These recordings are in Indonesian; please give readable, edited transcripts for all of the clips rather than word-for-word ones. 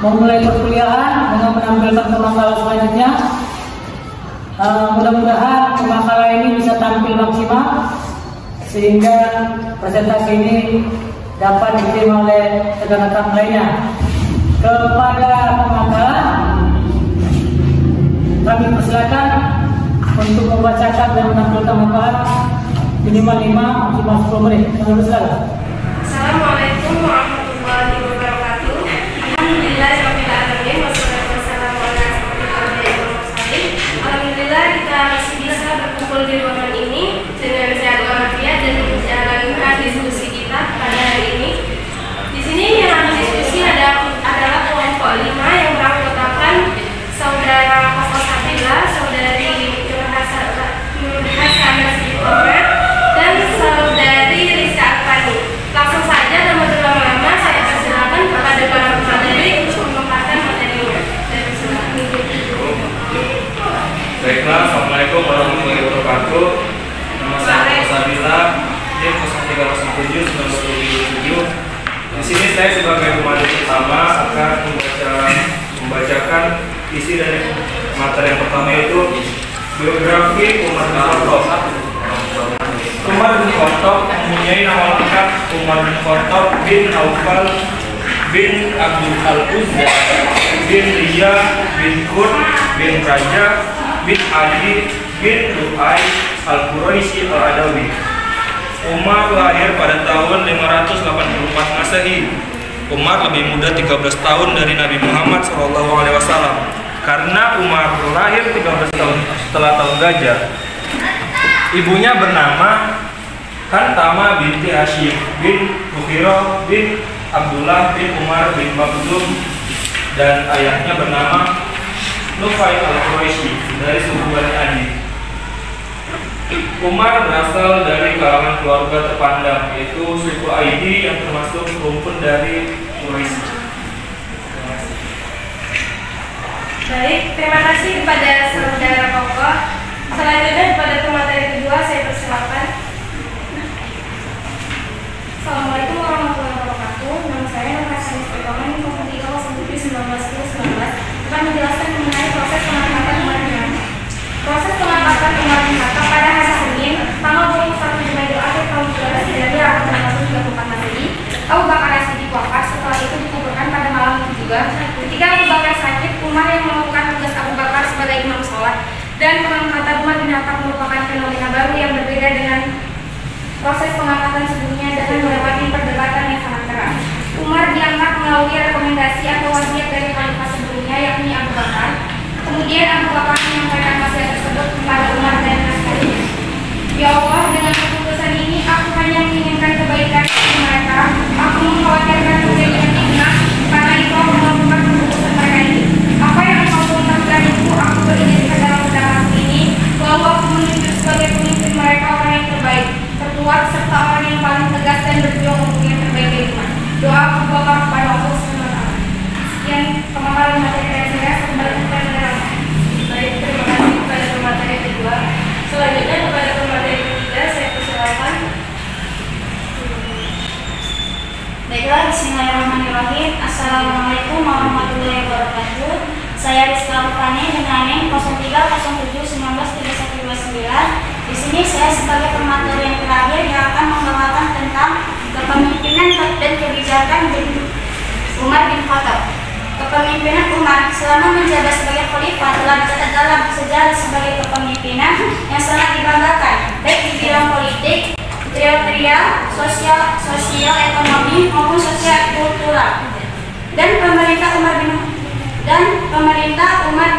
memulai perkuliahan dengan menampilkan pemakalan selanjutnya. Mudah-mudahan pemakalan ini bisa tampil maksimal sehingga presentasi ini dapat diterima oleh rekan-rekan lainnya. Kepada pemakalan kami persilakan untuk membacakan dan menampilkan makalan minimal 5 maksimal 10 menit. Silakan. Assalamualaikum warahmatullahi wabarakatuh. Alhamdulillahirabbil alamin wassalatu wassalamu ala asyrofil mursalin. Alhamdulillah kita masih bisa berkumpul di ruangan ini dengan sehat walafiat dan menjalankan diskusi kita pada hari ini. Di sini yang diskusi adalah kelompok 5 yang beranggotakan saudara Koko Sabila, saudari Nur Hasanah Siddiqah, dan saudari Risa Arfani. Langsung saja tanpa berlama-lama saya persilakan kepada para pemateri untuk memaparkan materinya. Baiklah, Assalamualaikum warahmatullahi wabarakatuh. Nama saya Koko Sabila, NIM 0307 Di sini saya sebagai pemateri pertama akan membacakan isi dari materi yang pertama, yaitu biografi Umar bin Khattab. Umar bin Khattab mempunyai nama lengkap Umar bin Khattab bin Naufal bin Abdul Al-Uzza bin Riyah bin Qurt bin Raja bin Ali bin Lu'ay Al-Quraisy Al-Adawi. Umar lahir pada tahun 584 Masehi. Umar lebih muda 13 tahun dari Nabi Muhammad SAW. Karena Umar lahir 13 tahun setelah tahun gajah, ibunya bernama Hantama binti Hashim bin Bukhira bin Abdullah bin Umar bin Makzum, dan ayahnya bernama Nufai al-Quraisy dari suku Bani Adi. Umar berasal dari kalangan keluarga terpandang, yaitu suku Aidi yang termasuk rumpun dari Quraisy. Baik, terima kasih kepada saudara Koko. Selanjutnya kepada pemateri kedua saya persilakan. Assalamualaikum warahmatullahi wabarakatuh. Nama saya Nur Hasanah Siddiqah, NIM 0307191019 akan menjelaskan mengenai proses pengangkatan Umar bin Khattab. Proses pengangkatan Umar bin Khattab pada hari Senin, tanggal 21 Jumada akhir tahun 2034 Masehi. Abu Bakar As-Siddiq wafat. Setelah itu dikuburkan pada malam itu juga. Ketika Abu Bakar sakit, Umar yang melakukan tugas Abu Bakar sebagai imam sholat, dan pengangkatan Umar bin Khattab merupakan fenomena baru yang berbeda dengan proses pengangkatan sebelumnya dengan melewati perdebatan yang sangat keras. Umar diangkat melalui rekomendasi atau wasiat dari khalifah sebelumnya, yakni Abu Bakar. Kemudian Abu Bakar menyampaikan wasiat tersebut kepada Umar dan naskahnya. Ya Allah, dengan keputusan ini aku hanya menginginkan kebaikan bagi mereka. Aku mengkhawatirkan terjadinya fitnah, karena itu aku melakukan keputusan mereka ini. Apa yang engkau perintahkan itu aku berizinkan dalam undangan ini, bahwa aku menunjuk sebagai pemimpin mereka orang yang terbaik, terkuat, serta orang yang paling tegas dan berjuang untuk yang terbaik dari iman. Doa Abu Bakar kepada Allah SWT. Sekian pemaparan materi saya, kembali kepada Rama. Baik, terima kasih kepada pemateri kedua. Selanjutnya kepada pemateri ketiga saya persilakan. Baiklah, bismillahirrahmanirrahim. Assalamualaikum warahmatullahi wabarakatuh. Saya Rizka Arfani dengan NIM 0307193129. Di sini saya sebagai pemateri yang terakhir yang akan membawakan tentang kepemimpinan dan kebijakan Umar bin Khattab. Kepemimpinan Umar selama menjabat sebagai khalifah telah dicatat dalam sejarah sebagai kepemimpinan yang sangat dibanggakan, baik di bidang politik, teritorial, sosial, ekonomi maupun sosial kultural. Dan pemerintah Umar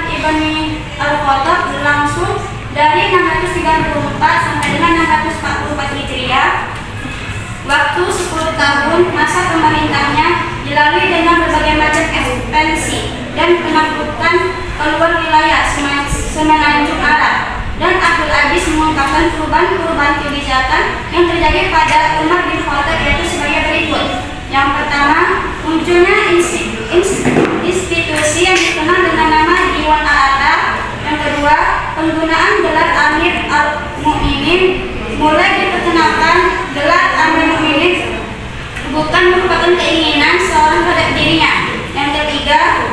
ibn Al-Khattab berlangsung dari 634 sampai dengan 644 Hijriah. Waktu 10 tahun masa pemerintahnya dilalui dengan berbagai macam ekspansi dan penaklukan keluar wilayah semenanjung Arab. Dan Abdul Aziz mengungkapkan perubahan kebijakan yang terjadi pada Umar bin Khattab, yaitu sebagai berikut. Yang pertama, munculnya institusi yang dikenal dengan nama Dewan Al-Ata. Yang kedua, penggunaan gelar Amir Al-Mu'minin. Mulai diperkenalkan gelar Amir Mu'minin bukan merupakan keinginan seorang terhadap dirinya. Yang ketiga,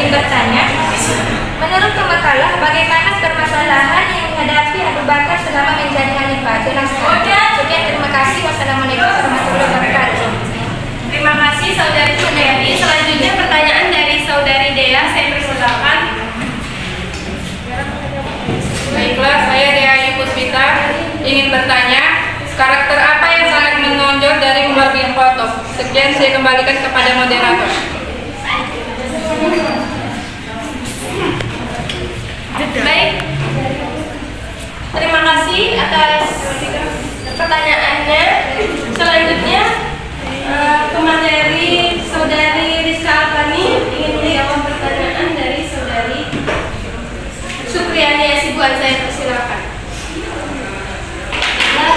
ingin bertanya, menurut pemakalah bagaimana permasalahan yang dihadapi Abu Bakar selama menjadi khalifah? Jelaskan. Sekian, terima kasih. Wassalamualaikum warahmatullahi wabarakatuh. Terima kasih saudari Sudewi. Selanjutnya pertanyaan dari saudari Dea, saya persilakan. Baiklah, saya Dea Puspita ingin bertanya, karakter apa yang sangat menonjol dari Umar bin Khattab? Sekian, saya kembalikan kepada moderator. Baik, terima kasih atas pertanyaannya. Selanjutnya pemateri saudari Rizka Alfani ingin menjawab pertanyaan dari saudari Supriyani Asibuan. Saya persilakan.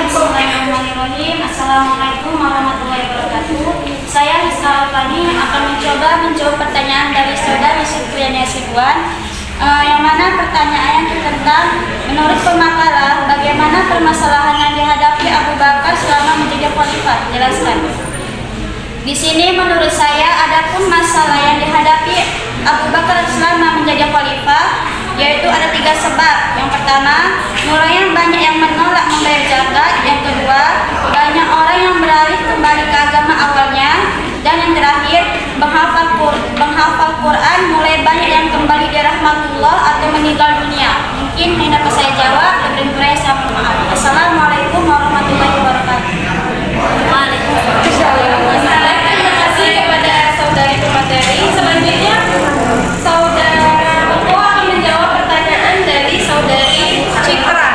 Bismillahirrahmanirrahim. Assalamualaikum warahmatullahi wabarakatuh. Saya Rizka Alfani akan mencoba menjawab pertanyaan dari saudari Supriyani Asibuan. Yang mana pertanyaannya tentang menurut pemakalah bagaimana permasalahan yang dihadapi Abu Bakar selama menjadi khalifah. Jelaskan. Di sini menurut saya adapun masalah yang dihadapi Abu Bakar selama menjadi khalifah yaitu ada 3 sebab. Yang pertama, mulai banyak yang menolak membayar zakat. Yang kedua, banyak orang yang beralih kembali ke agama awalnya. Dan yang terakhir, menghafal Quran mulai banyak yang kembali dari rahmatullah atau meninggal dunia. Mungkin yang dapat saya jawab, lebih kurang saya mohon maaf. Assalamualaikum warahmatullahi wabarakatuh. Waalaikumsalam. Terima kasih kepada saudari pemateri. Selanjutnya saudara Eko akan menjawab pertanyaan dari saudari Citra.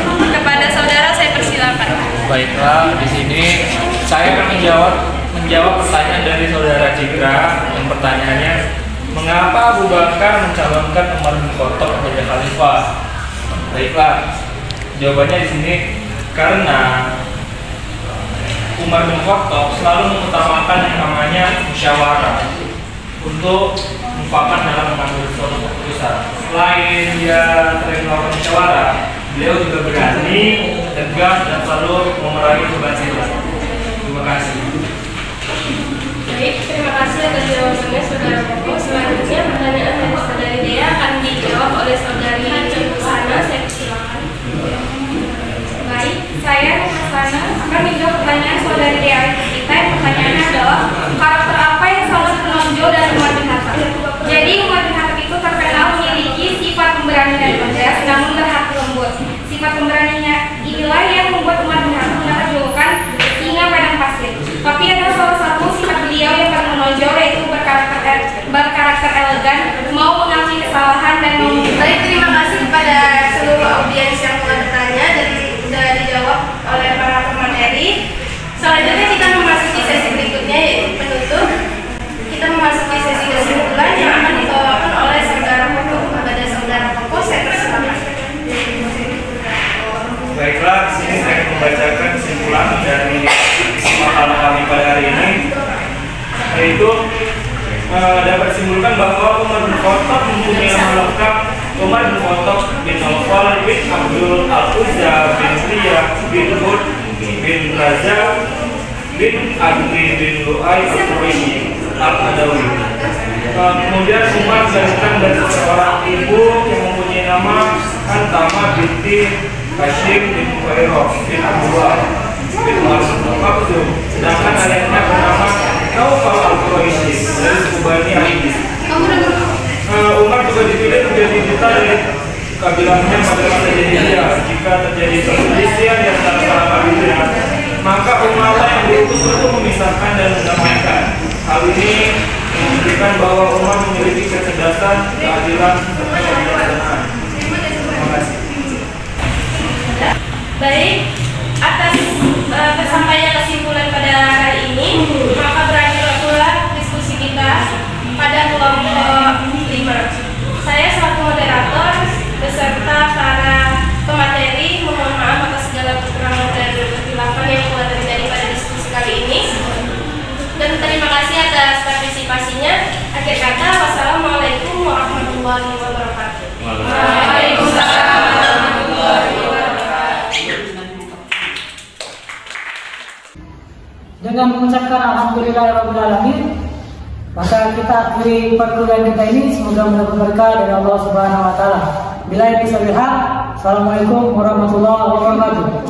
Kepada saudara saya persilakan. Baiklah, di sini saya akan menjawab pertanyaan dari saudara Citra. Yang pertanyaannya, mengapa Abu Bakar mencalonkan Umar bin Khattab menjadi khalifah? Baiklah, jawabannya di sini karena Umar bin Khattab selalu mengutamakan yang namanya musyawarah untuk mufakat dalam mengambil suatu keputusan. Selain dia sering melakukan musyawarah, beliau juga berani, tegas, dan selalu memerangi kebatilan. Terima kasih. Baik, terima kasih atas jawabannya saudara Koko. Selanjutnya pertanyaan dari saudari Dea akan dijawab oleh saudari Sana. Saya persilakan. Baik, saya Sana akan menjawab pertanyaan saudari Dea kita. Pertanyaannya adalah karakter apa yang sangat menonjol dari Umar bin Khattab? Jadi Umar bin Khattab itu terkenal memiliki sifat pemberani dan tegas, namun berhati lembut. Sifat pemberaninya inilah yang membuat Umar bin Khattab mendapat julukan singa padang pasir. Tapi ada salah satu sifat beliau yang paling menonjol yaitu berkarakter elegan, mau mengakui kesalahan dan mau. Baik, terima kasih kepada seluruh audiens yang telah bertanya dan sudah dijawab oleh para pemateri. Selanjutnya kita memasuki sesi berikutnya yaitu penutup. Kita memasuki sesi kesimpulan yang akan dibawakan oleh saudara Koko. Kepada saudara Koko, saya persilakan. Baiklah, di sini saya akan membacakan kesimpulan dari makalah kami pada hari ini, yaitu dapat disimpulkan bahwa Umar bin Khattab mempunyai nama lengkap Umar bin Khattab bin Nawfal bin Abdul Al-Uzza bin Riyah bin Hud bin Raza bin Adri bin Lu'ay Al-Quraisy Al-Adawi. Kemudian Umar dilahirkan dari seorang ibu yang mempunyai nama Antama binti Hashim bin Khairah bin Abdullah bin Maksum, sedangkan ayahnya bernama Nawfal Al-Quraisy dari suku Bani Adi. Umar juga dipilih menjadi duta dari kabilahnya pada masa jahiliyah. Jika terjadi perselisihan di antara para kabilah, maka Umarlah yang diutus untuk memisahkan dan mendamaikan. Hal ini menunjukkan bahwa Umar memiliki kecerdasan, keadilan, serta kebijaksanaan. Terima kasih. Baik, atas tersampainya kesimpulan pada hari ini, maka berakhirlah pula diskusi kita pada kelompok 5. Saya selaku moderator beserta para pemateri mohon maaf atas segala kekurangan dan kekhilafan yang telah terjadi pada diskusi kali ini. Dan terima kasih atas partisipasinya. Akhir kata, wassalamualaikum warahmatullahi wabarakatuh. Waalaikumsalam warahmatullahi wabarakatuh. Dengan mengucapkan alhamdulillahirabbil alamin, Maka kita akhiri perkuliahan kita ini, semoga mendapat berkah dari Allah Subhanahu wa taala. Bila ini sabihah, Assalamualaikum warahmatullahi wabarakatuh.